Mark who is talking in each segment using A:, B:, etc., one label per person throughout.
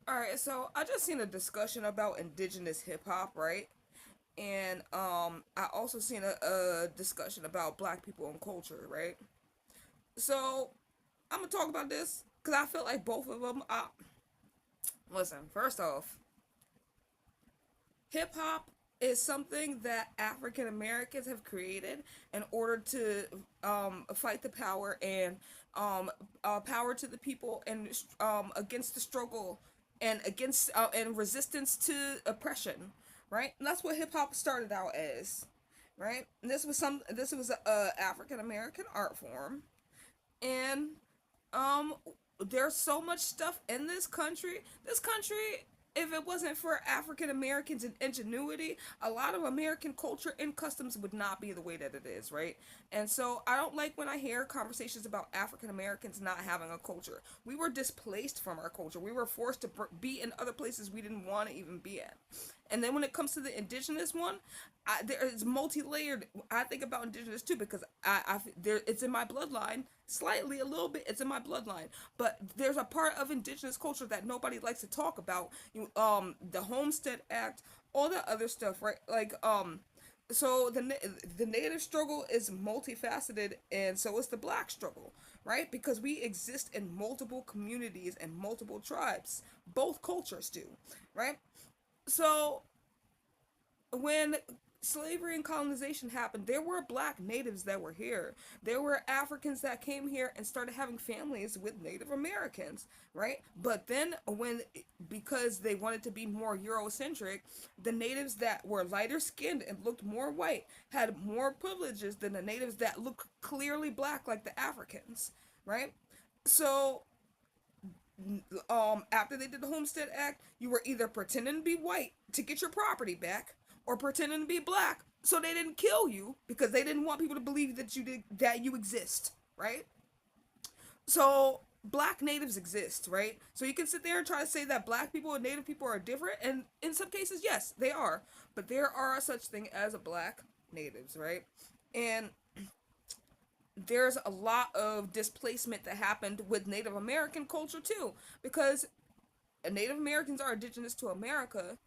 A: All right, so I just seen a discussion about indigenous hip hop, right? And I also seen a discussion about black people and culture, right? So I'm gonna talk about this because I feel like both of them. Listen, first off, hip hop is something that African Americans have created in order to fight the power and power to the people and against the struggle and against and resistance to oppression, right? And that's what hip hop started out as, right? And this was a African American art form, and um there's so much stuff in this country. This country, if it wasn't for African Americans and ingenuity, a lot of American culture and customs would not be the way that it is, right? And so I don't like when I hear conversations about African Americans not having a culture. We were displaced from our culture. We were forced to be in other places we didn't want to even be at. And then when it comes to the indigenous one, there is multi-layered. I think about indigenous too because it's in my bloodline slightly, a little bit. It's in my bloodline, but there's a part of indigenous culture that nobody likes to talk about. The Homestead Act, all that other stuff, right? So the native struggle is multifaceted, and so is the black struggle, right? Because we exist in multiple communities and multiple tribes. Both cultures do, right? So when slavery and colonization happened, there were black natives that were here. There were Africans that came here and started having families with Native Americans, right? But then because they wanted to be more Eurocentric, the natives that were lighter skinned and looked more white had more privileges than the natives that looked clearly black like the Africans, right? So after they did the Homestead Act, you were either pretending to be white to get your property back or pretending to be black so they didn't kill you because they didn't want people to believe that you exist, right? So black natives exist, right? So you can sit there and try to say that black people and native people are different, and in some cases yes, they are. But there are such thing as a black natives, right? And there's a lot of displacement that happened with Native American culture too, because Native Americans are indigenous to America,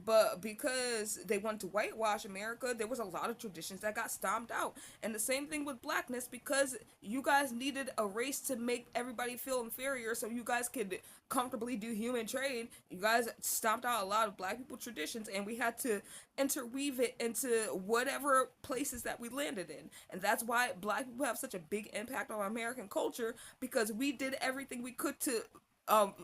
A: but because they wanted to whitewash America, there was a lot of traditions that got stomped out. And the same thing with blackness, because you guys needed a race to make everybody feel inferior so you guys could comfortably do human trade. You guys stomped out a lot of black people traditions, and we had to interweave it into whatever places that we landed in. And that's why black people have such a big impact on American culture, because we did everything we could to um